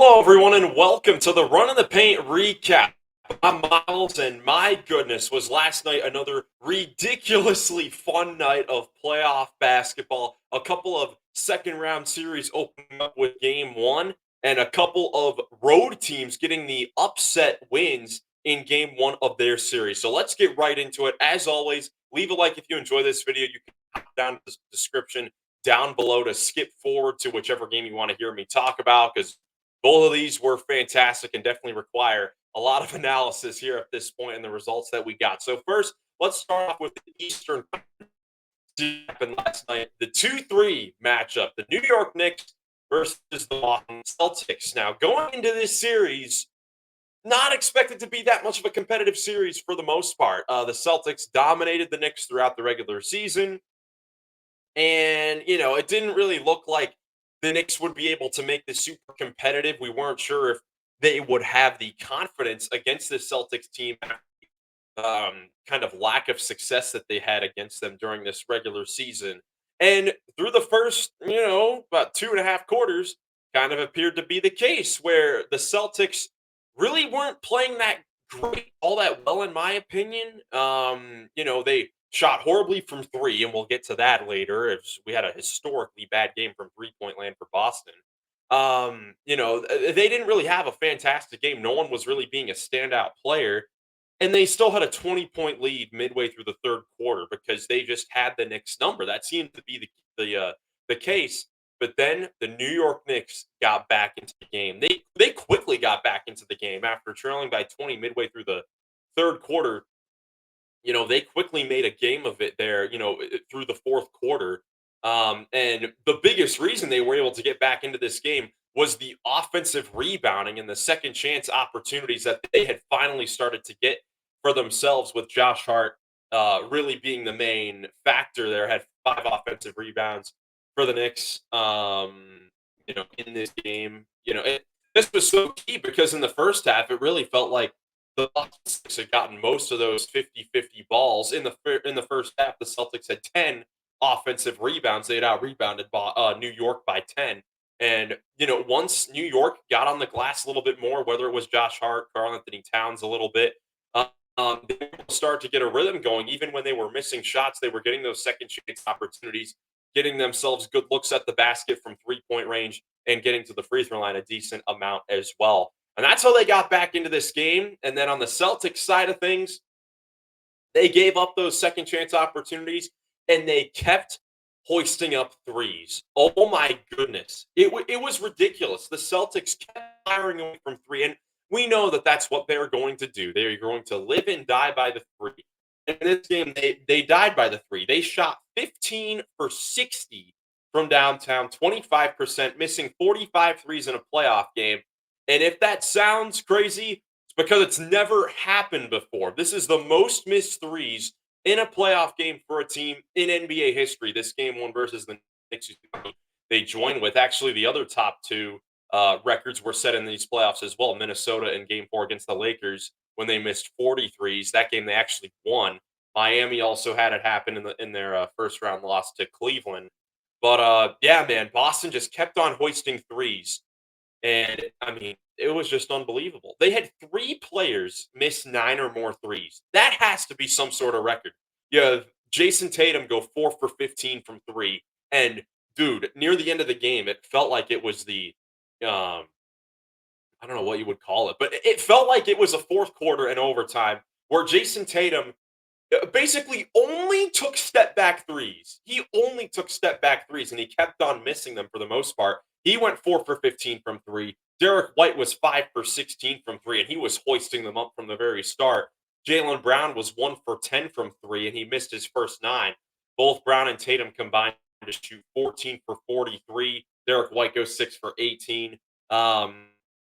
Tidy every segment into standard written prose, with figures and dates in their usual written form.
Hello, everyone, and welcome to the Run in the Paint recap. I'm Miles, and my goodness, was last night another ridiculously fun night of playoff basketball. A couple of second round series opening up with game one, and a couple of road teams getting the upset wins in game one of their series. So let's get right into it. As always, leave a like if you enjoy this video. You can hop down to the description down below to skip forward to whichever game you want to hear me talk about because both of these were fantastic and definitely require a lot of analysis here at this point in the results that we got. So first, let's start off with the Eastern happened last night. The 2-3 matchup, the New York Knicks versus the Boston Celtics. Now, going into this series, not expected to be that much of a competitive series for the most part. The Celtics dominated the Knicks throughout the regular season. And, it didn't really look like the Knicks would be able to make this super competitive. We weren't sure if they would have the confidence against the Celtics team, kind of lack of success that they had against them during this regular season. And through the first, about 2.5 quarters, kind of appeared to be the case where the Celtics really weren't playing that great, all that well, in my opinion. They shot horribly from three, and we'll get to that later. We had a historically bad game from 3-point land for Boston. They didn't really have a fantastic game. No one was really being a standout player, and they still had a 20-point lead midway through the third quarter because they just had the Knicks number. That seemed to be the case. But then the New York Knicks got back into the game. They quickly got back into the game after trailing by 20 midway through the third quarter. They quickly made a game of it there, through the fourth quarter. And the biggest reason they were able to get back into this game was the offensive rebounding and the second chance opportunities that they had finally started to get for themselves, with Josh Hart really being the main factor there. Had 5 offensive rebounds for the Knicks, in this game. This was so key because in the first half, it really felt like the Celtics had gotten most of those 50-50 balls in the first half. The Celtics had 10 offensive rebounds. They had out rebounded New York by 10. And once New York got on the glass a little bit more, whether it was Josh Hart, Karl Anthony Towns a little bit, they were able to start to get a rhythm going. Even when they were missing shots, they were getting those second chance opportunities, getting themselves good looks at the basket from 3-point range, and getting to the free throw line a decent amount as well. And that's how they got back into this game. And then on the Celtics side of things, they gave up those second chance opportunities and they kept hoisting up threes. Oh my goodness. It was ridiculous. The Celtics kept firing away from three. And we know that that's what they're going to do. They're going to live and die by the three. In this game, they died by the three. They shot 15 for 60 from downtown, 25%, missing 45 threes in a playoff game. And if that sounds crazy, it's because it's never happened before. This is the most missed threes in a playoff game for a team in NBA history. This game one versus the Knicks, they join with. Actually, the other top two records were set in these playoffs as well. Minnesota in game four against the Lakers when they missed 43s. That game they actually won. Miami also had it happen in their first round loss to Cleveland. But yeah, man, Boston just kept on hoisting threes. And I mean, it was just unbelievable. They had three players miss nine or more threes. That has to be some sort of record. You have Jason Tatum go 4 for 15 from three. And dude, near the end of the game, it felt like it was um, I don't know what you would call it, but it felt like it was a fourth quarter and overtime where Jason Tatum basically only took step back threes. He only took step back threes, and he kept on missing them for the most part. He went 4 for 15 from three. Derek White was 5 for 16 from three, and he was hoisting them up from the very start. Jalen Brown was 1 for 10 from three, and he missed his first nine. Both Brown and Tatum combined to shoot 14 for 43. Derek White goes 6 for 18.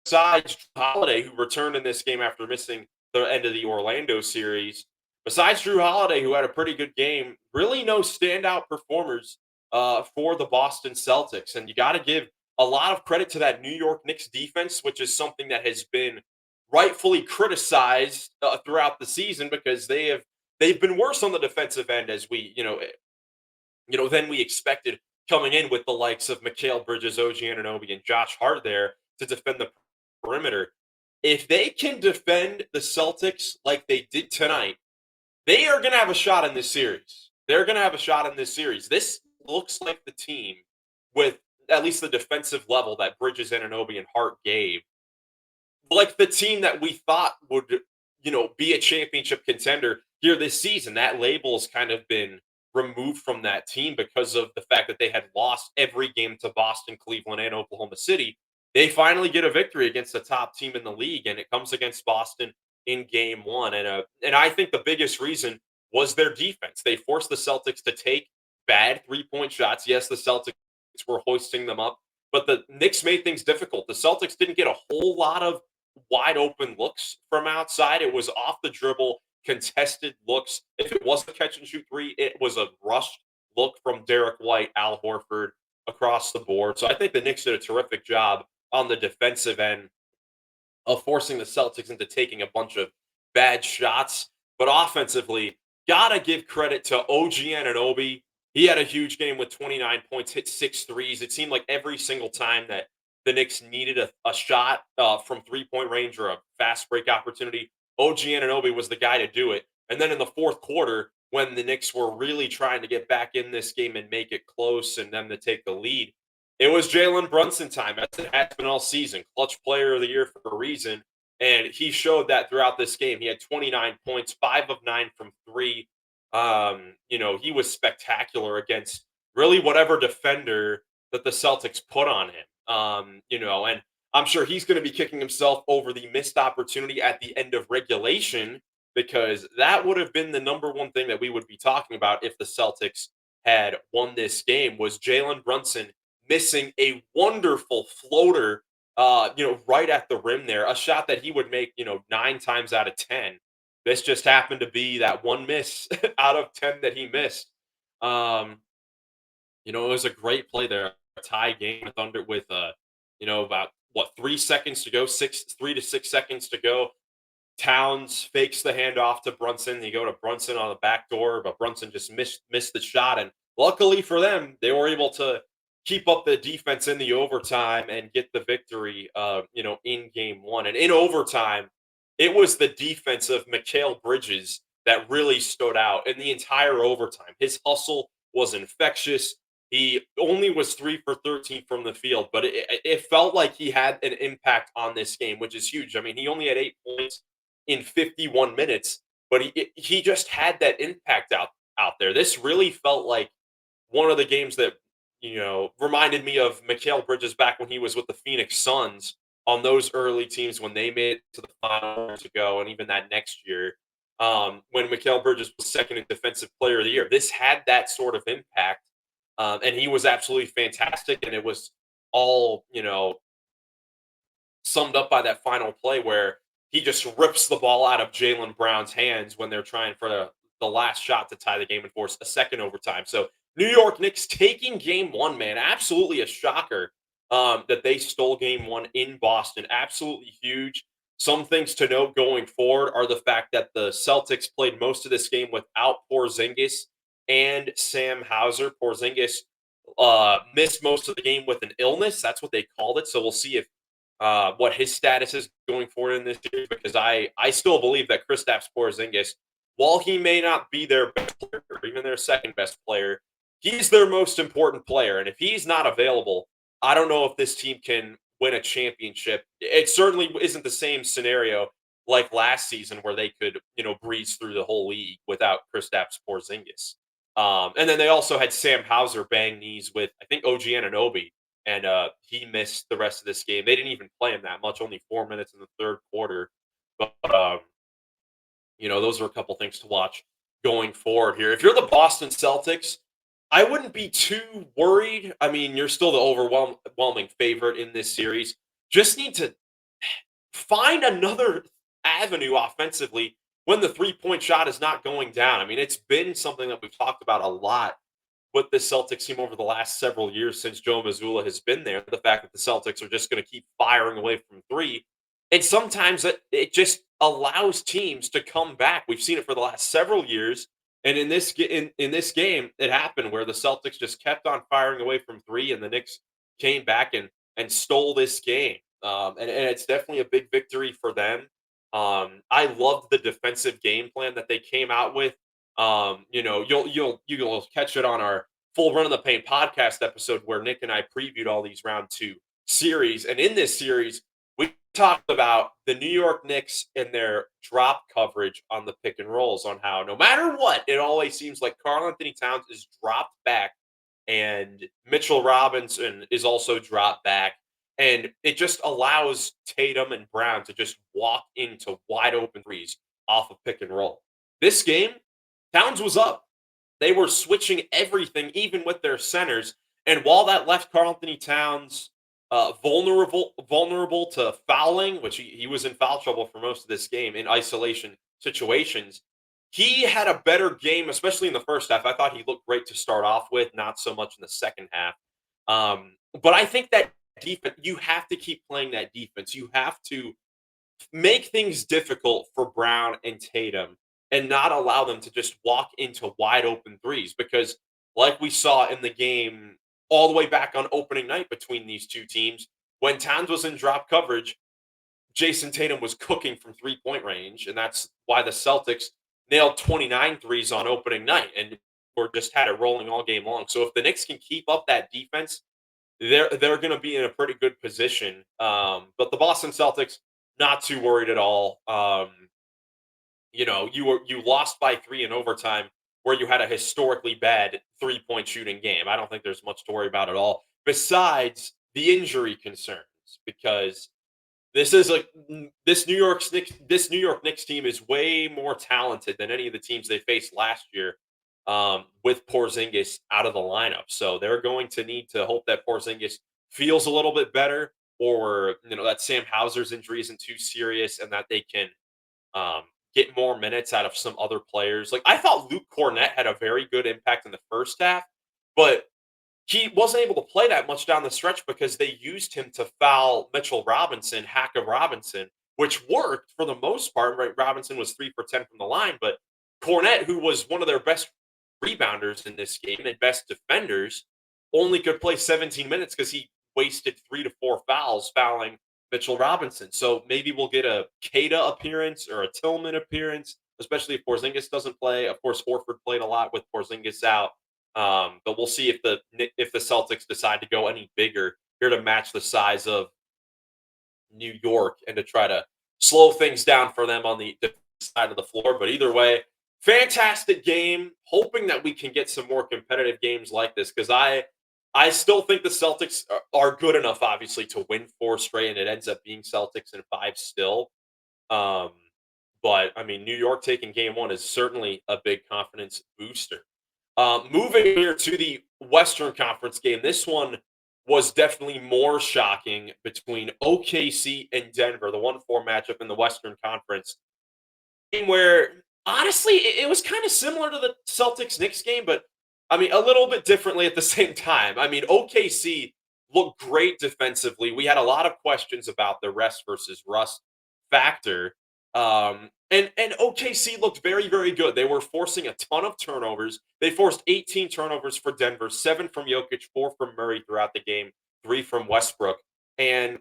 Besides Holiday, who returned in this game after missing the end of the Orlando series, besides Drew Holiday, who had a pretty good game, really no standout performers for the Boston Celtics. And you got to give a lot of credit to that New York Knicks defense, which is something that has been rightfully criticized throughout the season because they've been worse on the defensive end as than we expected coming in with the likes of Mikal Bridges, OG Anunoby, and Josh Hart there to defend the perimeter. If they can defend the Celtics like they did tonight, they are going to have a shot in this series. They're going to have a shot in this series. This looks like the team with at least the defensive level that Bridges, Anunoby, and Hart gave, like the team that we thought would, be a championship contender here this season. That label has kind of been removed from that team because of the fact that they had lost every game to Boston, Cleveland, and Oklahoma City. They finally get a victory against the top team in the league, and it comes against Boston in game one. And I think the biggest reason was their defense. They forced the Celtics to take bad 3-point shots. Yes, the Celtics were hoisting them up, but the Knicks made things difficult. The Celtics didn't get a whole lot of wide open looks from outside. It was off the dribble, contested looks. If it was a catch and shoot three, it was a rushed look from Derek White, Al Horford across the board. So I think the Knicks did a terrific job on the defensive end of forcing the Celtics into taking a bunch of bad shots. But offensively, gotta give credit to OG Anunoby. He had a huge game with 29 points, hit 6 threes. It seemed like every single time that the Knicks needed a shot from 3-point range or a fast break opportunity, OG Anunoby was the guy to do it. And then in the fourth quarter, when the Knicks were really trying to get back in this game and make it close and them to take the lead, it was Jalen Brunson time, as it has been all season. Clutch player of the year for a reason. And he showed that throughout this game. He had 29 points, 5 of 9 from three. He was spectacular against really whatever defender that the Celtics put on him. And I'm sure he's going to be kicking himself over the missed opportunity at the end of regulation, because that would have been the number one thing that we would be talking about if the Celtics had won this game, was Jalen Brunson missing a wonderful floater, right at the rim there, a shot that he would make, 9 times out of 10. This just happened to be that one miss out of 10 that he missed. Um, it was a great play there, a tie game with about what, 3 seconds to go, 3 to 6 seconds to go. Towns fakes the handoff to Brunson. You go to Brunson on the back door, but Brunson just missed the shot. And luckily for them, they were able to keep up the defense in the overtime and get the victory, in game one. And in overtime, it was the defense of Mikal Bridges that really stood out in the entire overtime. His hustle was infectious. He only was 3 for 13 from the field, but it felt like he had an impact on this game, which is huge. I mean, he only had 8 points in 51 minutes, but he just had that impact out there. This really felt like one of the games that reminded me of Mikal Bridges back when he was with the Phoenix Suns on those early teams when they made it to the final years ago, and even that next year, when Mikal Bridges was second in Defensive Player of the Year. This had that sort of impact, and he was absolutely fantastic. And it was all summed up by that final play where he just rips the ball out of Jalen Brown's hands when they're trying for the last shot to tie the game and force a second overtime. So New York Knicks taking game one, man. Absolutely a shocker that they stole game one in Boston. Absolutely huge. Some things to note going forward are the fact that the Celtics played most of this game without Porzingis and Sam Hauser. Porzingis missed most of the game with an illness. That's what they called it. So we'll see if what his status is going forward in this year, because I still believe that Kristaps Porzingis, while he may not be their best player or even their second best player, he's their most important player. And if he's not available, I don't know if this team can win a championship. It certainly isn't the same scenario like last season where they could, breeze through the whole league without Kristaps Porzingis. And then they also had Sam Hauser bang knees with, I think, OG Anunoby, and he missed the rest of this game. They didn't even play him that much, only 4 minutes in the third quarter. But those are a couple things to watch going forward here. If you're the Boston Celtics, I wouldn't be too worried. I mean, you're still the overwhelming favorite in this series. Just need to find another avenue offensively when the 3-point shot is not going down. I mean, it's been something that we've talked about a lot with the Celtics team over the last several years since Joe Mazzulla has been there. The fact that the Celtics are just going to keep firing away from three. And sometimes it just allows teams to come back. We've seen it for the last several years. And in this game, it happened where the Celtics just kept on firing away from three, and the Knicks came back and stole this game. and it's definitely a big victory for them. I loved the defensive game plan that they came out with. You'll catch it on our full run of the paint podcast episode where Nick and I previewed all these round two series, and in this series we talked about the New York Knicks and their drop coverage on the pick and rolls, on how no matter what, it always seems like Karl Anthony Towns is dropped back and Mitchell Robinson is also dropped back. And it just allows Tatum and Brown to just walk into wide open threes off of pick and roll. This game, Towns was up. They were switching everything, even with their centers. And while that left Karl Anthony Towns vulnerable to fouling, which he was in foul trouble for most of this game in isolation situations, he had a better game, especially in the first half. I thought he looked great to start off with, not so much in the second half. But I think that defense, you have to keep playing that defense. You have to make things difficult for Brown and Tatum and not allow them to just walk into wide open threes because, like we saw in the game all the way back on opening night between these two teams, when Towns was in drop coverage, Jason Tatum was cooking from 3-point range, and that's why the Celtics nailed 29 threes on opening night and or just had it rolling all game long. So if the Knicks can keep up that defense, they're going to be in a pretty good position. But the Boston Celtics, not too worried at all. You lost by three in overtime, where you had a historically bad 3-point shooting game. I don't think there's much to worry about at all. Besides the injury concerns, because this New York Knicks team is way more talented than any of the teams they faced last year, with Porzingis out of the lineup. So they're going to need to hope that Porzingis feels a little bit better, or that Sam Hauser's injury isn't too serious, and that they can um, get more minutes out of some other players. Like I thought Luke Cornett had a very good impact in the first half, but he wasn't able to play that much down the stretch because they used him to foul Mitchell Robinson, Hackett Robinson, which worked for the most part. Right, Robinson was 3 for 10 from the line, but Cornette, who was one of their best rebounders in this game and best defenders, only could play 17 minutes because he wasted 3 to 4 fouls fouling Mitchell Robinson. So maybe we'll get a Kada appearance or a Tillman appearance, especially if Porzingis doesn't play. Of course, Horford played a lot with Porzingis out. But we'll see if the Celtics decide to go any bigger here to match the size of New York and to try to slow things down for them on the side of the floor. But either way, fantastic game. Hoping that we can get some more competitive games like this because I still think the Celtics are good enough, obviously, to win 4 straight, and it ends up being Celtics in five still. Um, but I mean, New York taking game one is certainly a big confidence booster. Moving here to the Western Conference game, this one was definitely more shocking between OKC and Denver, the 1-4 matchup in the Western Conference, game where honestly it was kind of similar to the Celtics Knicks game, but I mean a little bit differently at the same time. I mean, OKC looked great defensively. We had a lot of questions about the rest versus rust factor. And OKC looked very, very good. They were forcing a ton of turnovers. They forced 18 turnovers for Denver, 7 from Jokic, 4 from Murray throughout the game, 3 from Westbrook. And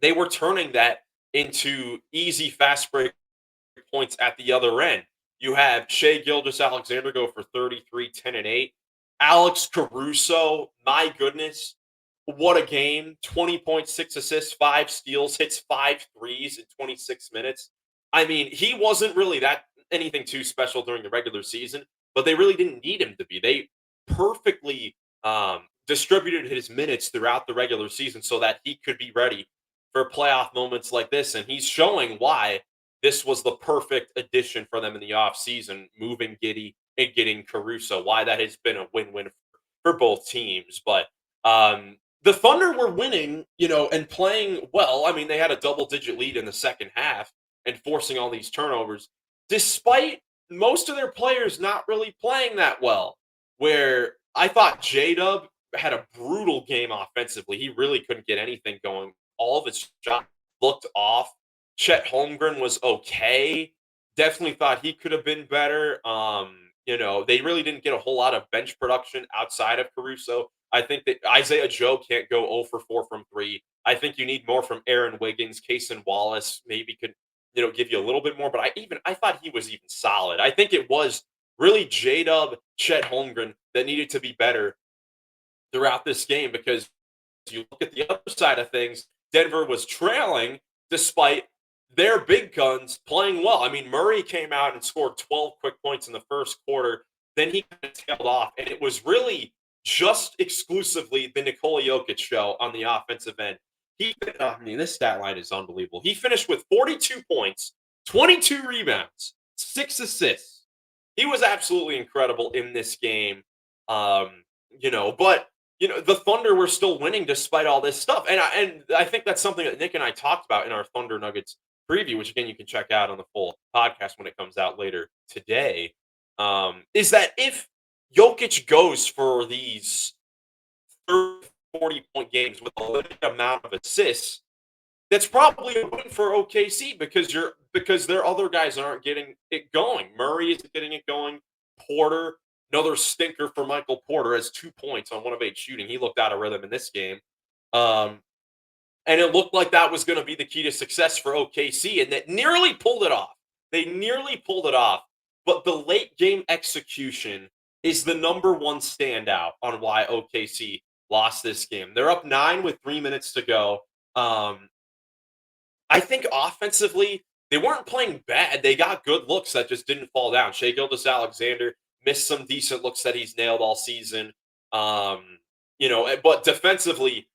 they were turning that into easy fast break points at the other end. You have Shea Gilgeous-Alexander go for 33, 10, and 8. Alex Caruso, my goodness, what a game. 20.6 assists, 5 steals, hits 5 threes in 26 minutes. I mean, he wasn't really that anything too special during the regular season, but they really didn't need him to be. They perfectly distributed his minutes throughout the regular season so that he could be ready for playoff moments like this. And he's showing why this was the perfect addition for them in the offseason, moving Giddy and getting Caruso, why that has been a win-win for both teams. But the Thunder were winning, and playing well. I mean, they had a double-digit lead in the second half and forcing all these turnovers, despite most of their players not really playing that well. Where I thought J-Dub had a brutal game offensively. He really couldn't get anything going. All of his shots looked off. Chet Holmgren was okay. Definitely thought he could have been better. They really didn't get a whole lot of bench production outside of Caruso. I think that Isaiah Joe can't go 0 for 4 from 3. I think you need more from Aaron Wiggins. Cason Wallace maybe could, give you a little bit more, but I thought he was even solid. I think it was really J-Dub, Chet Holmgren that needed to be better throughout this game because you look at the other side of things, Denver was trailing despite their big guns playing well. I mean, Murray came out and scored 12 quick points in the first quarter. Then he kind of tailed off, and it was really just exclusively the Nikola Jokic show on the offensive end. I mean, this stat line is unbelievable. He finished with 42 points, 22 rebounds, 6 assists. He was absolutely incredible in this game. But the Thunder were still winning despite all this stuff. And I think that's something that Nick and I talked about in our Thunder Nuggets preview, which again you can check out on the full podcast when it comes out later today. Is that if Jokic goes for these 30, 40-point games with a limited amount of assists, that's probably a win for OKC because their other guys aren't getting it going. Murray isn't getting it going. Porter, another stinker for Michael Porter, has 2 points on 1 of 8 shooting. He looked out of rhythm in this game. And it looked like that was going to be the key to success for OKC, and that nearly pulled it off. They nearly pulled it off, but the late game execution is the number one standout on why OKC lost this game. They're up 9 with 3 minutes to go. I think offensively, they weren't playing bad. They got good looks that just didn't fall down. Shai Gilgeous-Alexander missed some decent looks that he's nailed all season. But defensively,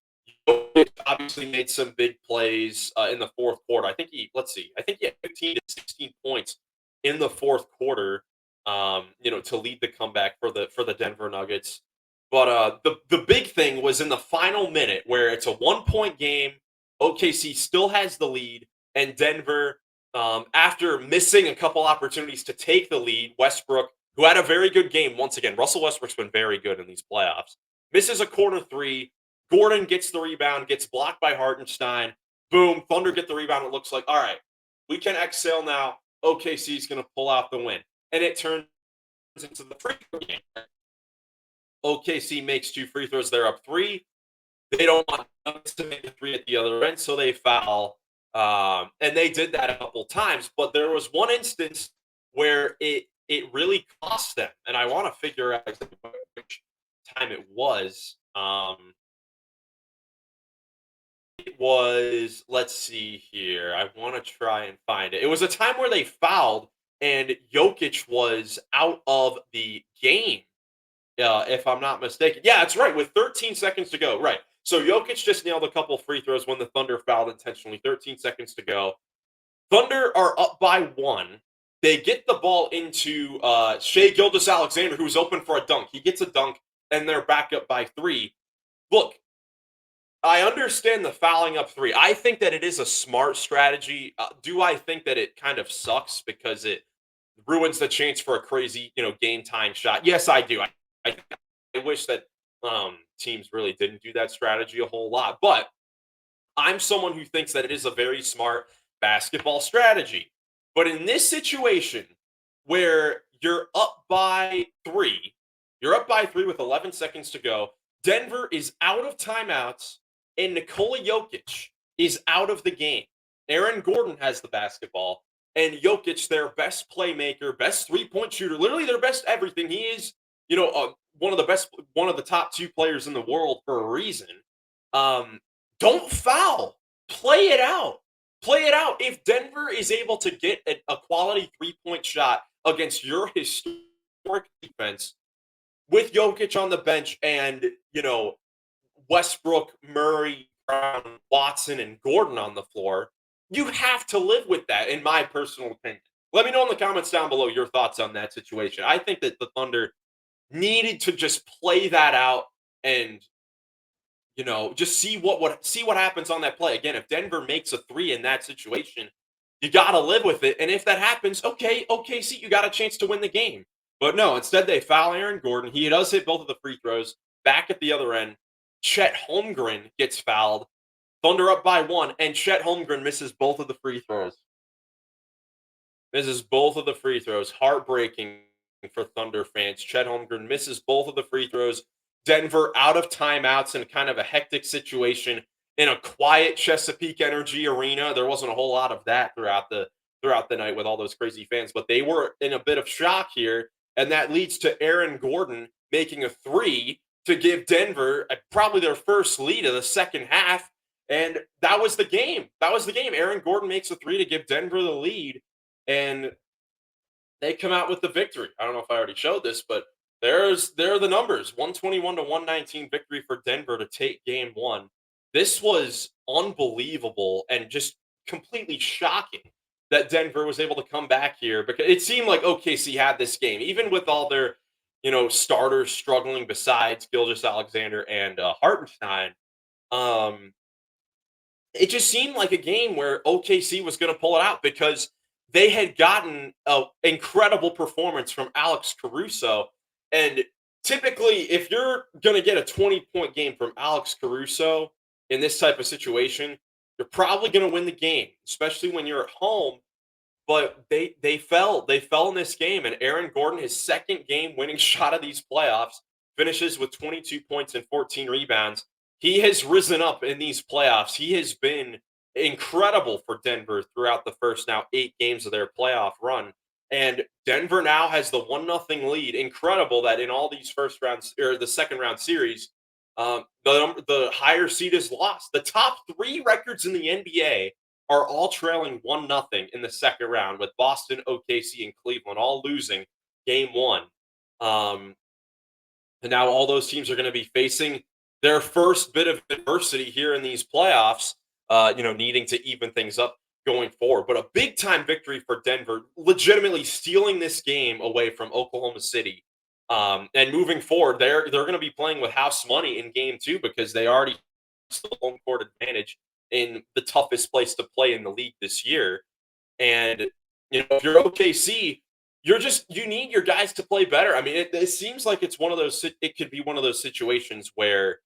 Jokic obviously made some big plays in the fourth quarter. I think he had 15 to 16 points in the fourth quarter, to lead the comeback for the Denver Nuggets. But the big thing was in the final minute where it's a 1-point game. OKC still has the lead, and Denver, after missing a couple opportunities to take the lead, Westbrook, who had a very good game once again, Russell Westbrook's been very good in these playoffs, misses a corner three. Gordon gets the rebound, gets blocked by Hartenstein. Boom, Thunder get the rebound. It looks like, all right, we can exhale now. OKC is going to pull out the win. And it turns into the free throw game. OKC makes 2 free throws. They're up 3. They don't want to make a 3 at the other end, so they foul. And they did that a couple times. But there was one instance where it really cost them. And I want to figure out which time it was. It was, let's see here. I want to try and find it. It was a time where they fouled and Jokic was out of the game, if I'm not mistaken. Yeah, that's right. With 13 seconds to go. Right. So Jokic just nailed a couple free throws when the Thunder fouled intentionally. 13 seconds to go. Thunder are up by 1. They get the ball into Shai Gilgeous-Alexander, who's open for a dunk. He gets a dunk, and they're back up by 3. Look, I understand the fouling up 3. I think that it is a smart strategy. Do I think that it kind of sucks because it ruins the chance for a crazy, game time shot? Yes, I do. I wish that teams really didn't do that strategy a whole lot. But I'm someone who thinks that it is a very smart basketball strategy. But in this situation where you're up by 3, with 11 seconds to go, Denver is out of timeouts, and Nikola Jokic is out of the game. Aaron Gordon has the basketball, and Jokic, their best playmaker, best three-point shooter, literally their best everything. He is, one of the top 2 players in the world for a reason. Don't foul. Play it out. Play it out. If Denver is able to get a quality three-point shot against your historic defense with Jokic on the bench and, Westbrook, Murray, Brown, Watson, and Gordon on the floor, you have to live with that, in my personal opinion. Let me know in the comments down below your thoughts on that situation. I think that the Thunder needed to just play that out and, just see what happens on that play. Again, if Denver makes a 3 in that situation, you got to live with it. And if that happens, okay, see, you got a chance to win the game. But no, instead they foul Aaron Gordon. He does hit both of the free throws. Back at the other end, Chet Holmgren gets fouled. Thunder up by 1, and Chet Holmgren misses both of the free throws. Heartbreaking for Thunder fans. Chet Holmgren misses both of the free throws. Denver out of timeouts in kind of a hectic situation in a quiet Chesapeake Energy arena. There wasn't a whole lot of that throughout the night with all those crazy fans, but they were in a bit of shock here, and that leads to Aaron Gordon making a three to give Denver probably their first lead of the second half, and that was the game. That was the game. Aaron Gordon makes a three to give Denver the lead, and they come out with the victory. I don't know if I already showed this, but there are the numbers. 121 to 119 victory for Denver to take game one. This was unbelievable and just completely shocking that Denver was able to come back here because it seemed like OKC had this game, even with all their, starters struggling besides Gilgeous Alexander and Hartenstein. Um, it just seemed like a game where OKC was going to pull it out because they had gotten an incredible performance from Alex Caruso. And typically, if you're going to get a 20-point game from Alex Caruso in this type of situation, you're probably going to win the game, especially when you're at home. But they fell in this game, and Aaron Gordon, his second game winning shot of these playoffs, finishes with 22 points and 14 rebounds. He has risen up in these playoffs. He has been incredible for Denver throughout the first now 8 games of their playoff run. And Denver now has the 1-0 lead. Incredible that in all these first rounds or the second round series, the higher seed is lost. The top 3 records in the NBA are all trailing 1-0 in the second round, with Boston, OKC, and Cleveland all losing game one. Um, and now all those teams are going to be facing their first bit of adversity here in these playoffs, needing to even things up going forward. But a big time victory for Denver, legitimately stealing this game away from Oklahoma City. And moving forward, they're going to be playing with house money in game two because they already still home court advantage in the toughest place to play in the league this year. And if you're OKC, you need your guys to play better. I mean, it seems like it's one of those. It could be one of those situations where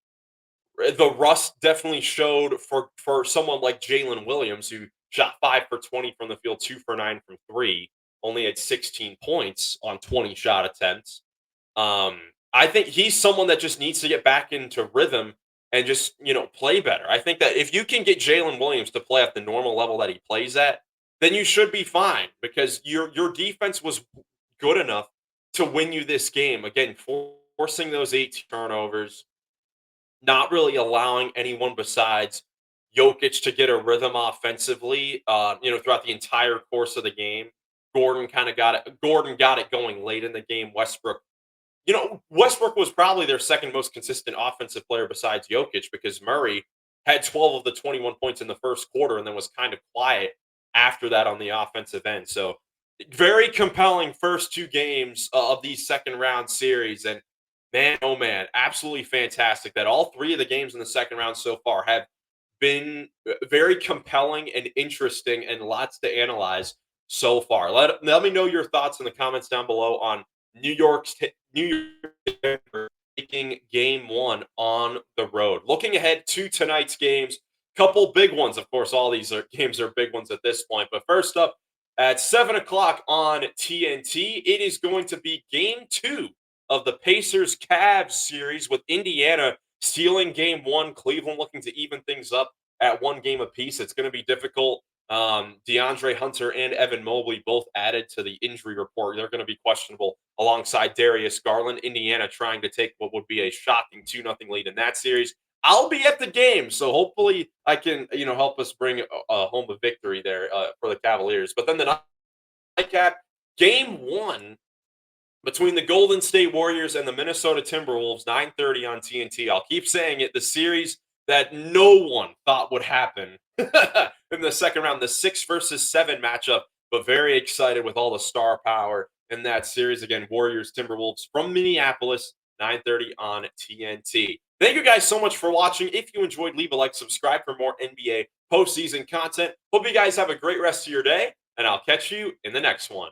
the rust definitely showed for someone like Jalen Williams, who shot 5 for 20 from the field, 2 for 9 from three, only had 16 points on 20 shot attempts. Um, I think he's someone that just needs to get back into rhythm and just play better. I think that if you can get Jalen Williams to play at the normal level that he plays at, then you should be fine because your defense was good enough to win you this game. Again, forcing those 8 turnovers, not really allowing anyone besides Jokic to get a rhythm offensively, throughout the entire course of the game. Gordon got it going late in the game. Westbrook was probably their second most consistent offensive player besides Jokic because Murray had 12 of the 21 points in the first quarter and then was kind of quiet after that on the offensive end. So very compelling first 2 games of these second round series. And man, oh man, absolutely fantastic that all 3 of the games in the second round so far have been very compelling and interesting and lots to analyze so far. Let me know your thoughts in the comments down below on New York Denver taking game one on the road. Looking ahead to tonight's games, couple big ones. Of course, all these games are big ones at this point. But first up, at 7 o'clock on TNT, it is going to be game 2 of the Pacers-Cavs series, with Indiana stealing game 1, Cleveland looking to even things up at 1 game apiece. It's going to be difficult. DeAndre Hunter and Evan Mobley both added to the injury report. They're going to be questionable alongside Darius Garland. Indiana trying to take what would be a shocking 2-0 lead in that series. I'll be at the game, so hopefully I can, help us bring home a victory there for the Cavaliers. But then the nightcap, game 1 between the Golden State Warriors and the Minnesota Timberwolves, 9:30 on TNT. I'll keep saying it, the series that no one thought would happen in the second round, the 6 versus 7 matchup, but very excited with all the star power in that series. Again, Warriors Timberwolves from Minneapolis, 9:30 on TNT. Thank you guys so much for watching. If you enjoyed, leave a like, subscribe for more NBA postseason content. Hope you guys have a great rest of your day, and I'll catch you in the next one.